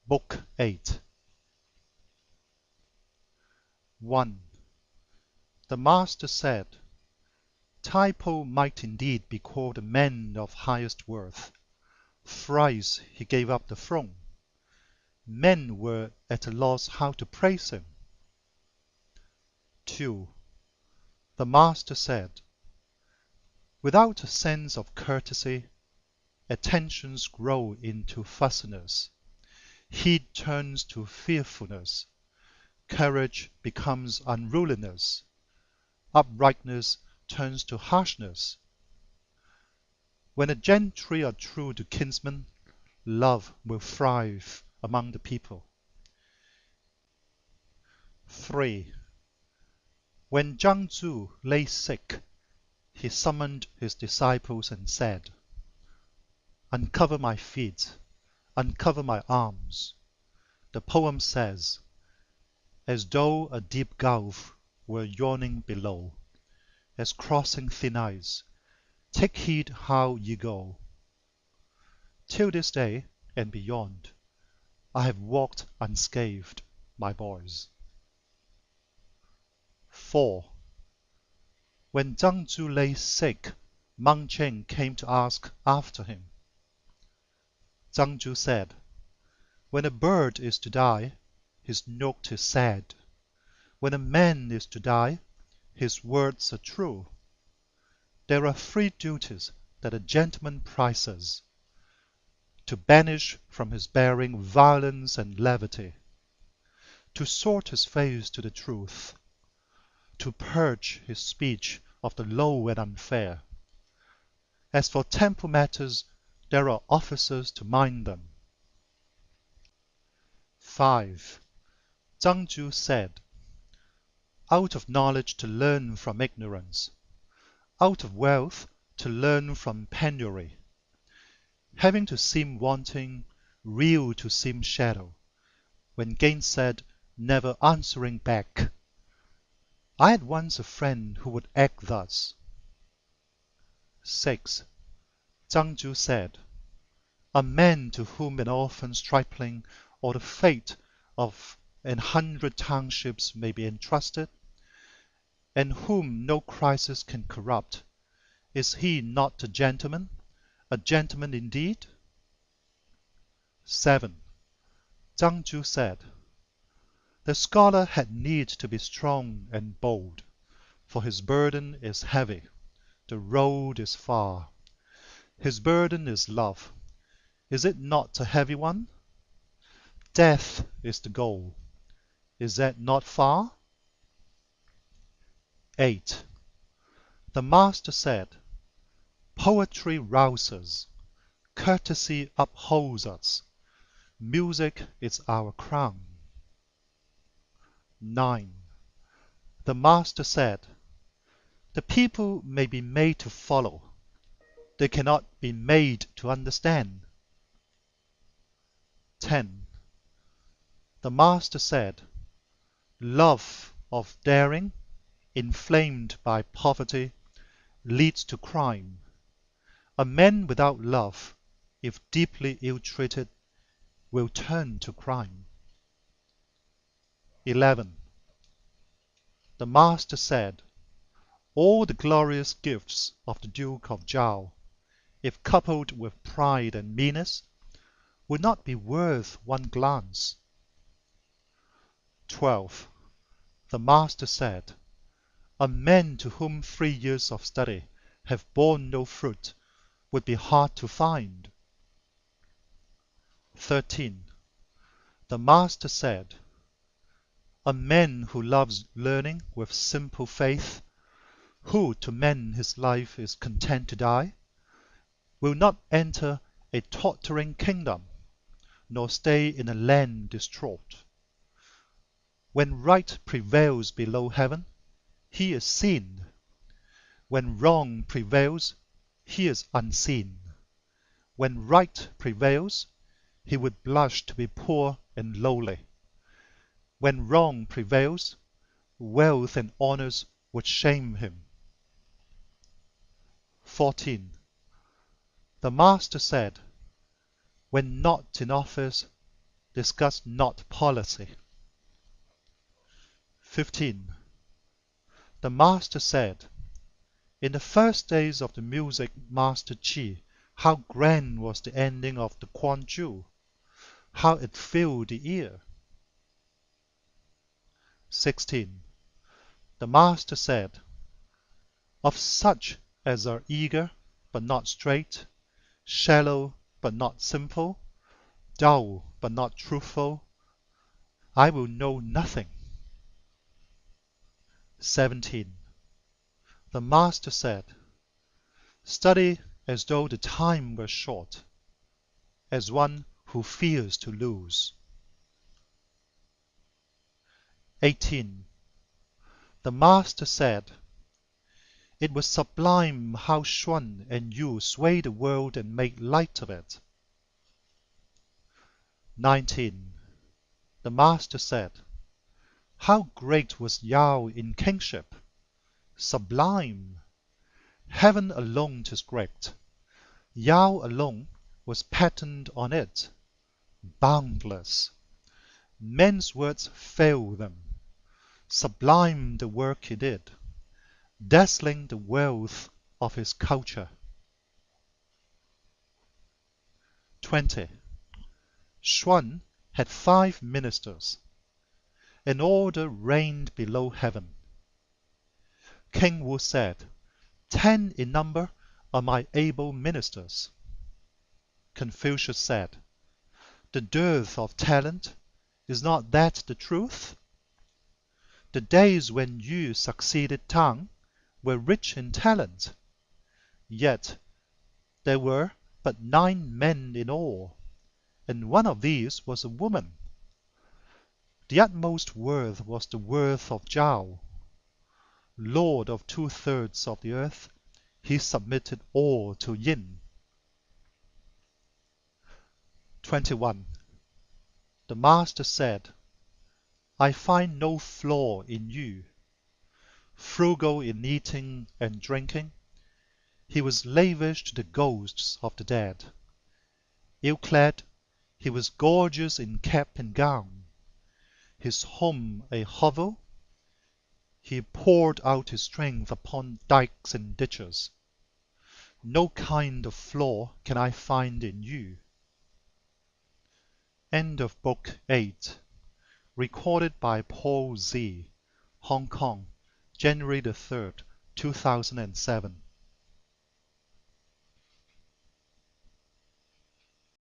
Book 8. 1. The Master said, Typo might indeed be called a man of highest worth. Thrice he gave up the throne. Men were at a loss how to praise him. 2. The Master said, Without a sense of courtesy, attentions grow into fussiness. Heed turns to fearfulness. Courage becomes unruliness. Uprightness turns to harshness. When the gentry are true to kinsmen, love will thrive among the people. 3. When Zhang Zhu lay sick, he summoned his disciples and said, Uncover my feet, uncover my arms. The poem says, as though a deep gulf were yawning below, as crossing thin ice, take heed how ye go. Till this day and beyond, I have walked unscathed, my boys. 4. When Zhang Zhu lay sick, Mang Chen came to ask after him. Zhang Zhu said, When a bird is to die, his note is sad. When a man is to die, his words are true. There are 3 duties that a gentleman prizes: to banish from his bearing violence and levity, to sort his face to the truth, to purge his speech of the low and unfair. As for temple matters, there are officers to mind them. 5. Zhang Zhu said, Out of knowledge to learn from ignorance, out of wealth to learn from penury, having to seem wanting, real to seem shadow, when gainsaid, never answering back. I had once a friend who would act thus. 6. Zhang Zhu said, A man to whom an orphan stripling or the fate of 100 townships may be entrusted, and whom no crisis can corrupt, is he not a gentleman indeed? 7. Zhang Zhu said, The scholar had need to be strong and bold, for his burden is heavy, the road is far. His burden is love. Is it not a heavy one? Death is the goal. Is that not far? 8. The Master said, Poetry rouses, courtesy upholds us, music is our crown. 9. The Master said, The people may be made to follow, they cannot be made to understand. 10. The Master said, Love of daring, inflamed by poverty, leads to crime. A man without love, if deeply ill-treated, will turn to crime. 11. The Master said, All the glorious gifts of the Duke of Zhao, if coupled with pride and meanness, would not be worth one glance. 12. The Master said, A man to whom 3 years of study have borne no fruit would be hard to find. 13. The Master said, A man who loves learning with simple faith, who to mend his life is content to die, will not enter a tottering kingdom, nor stay in a land distraught. When right prevails below heaven, he is seen. When wrong prevails, he is unseen. When right prevails, he would blush to be poor and lowly. When wrong prevails, wealth and honors would shame him. 14. The Master said, When not in office, discuss not policy. 15. The master said, in the first days of the music master Qi, how grand was the ending of the Quan Ju! How it filled the ear! 16. The master said, of such as are eager but not straight, shallow but not simple, dull but not truthful, I will know nothing. 17. The master said, study as though the time were short, as one who fears to lose. 18. The master said, it was sublime how Xuan and Yu swayed the world and made light of it. 19. The master said, how great was Yao in kingship! Sublime! Heaven alone 'tis great. Yao alone was patterned on it. Boundless! Men's words fail them. Sublime the work he did, dazzling the wealth of his culture. 20. Xuan had 5 ministers. An order reigned below heaven. King Wu said, 10 in number are my able ministers. Confucius said, the dearth of talent, is not that the truth? The days when Yu succeeded Tang were rich in talent, yet there were but 9 men in all, and one of these was a woman. The utmost worth was the worth of Zhao. Lord of 2/3 of the earth, he submitted all to Yin. 21. The master said, I find no flaw in you. Frugal in eating and drinking, he was lavish to the ghosts of the dead. Ill-clad, he was gorgeous in cap and gown. His home a hovel, he poured out his strength upon dikes and ditches. No kind of flaw can I find in you. End of Book 8. Recorded by Paul Z. Hong Kong, January the 3rd, 2007.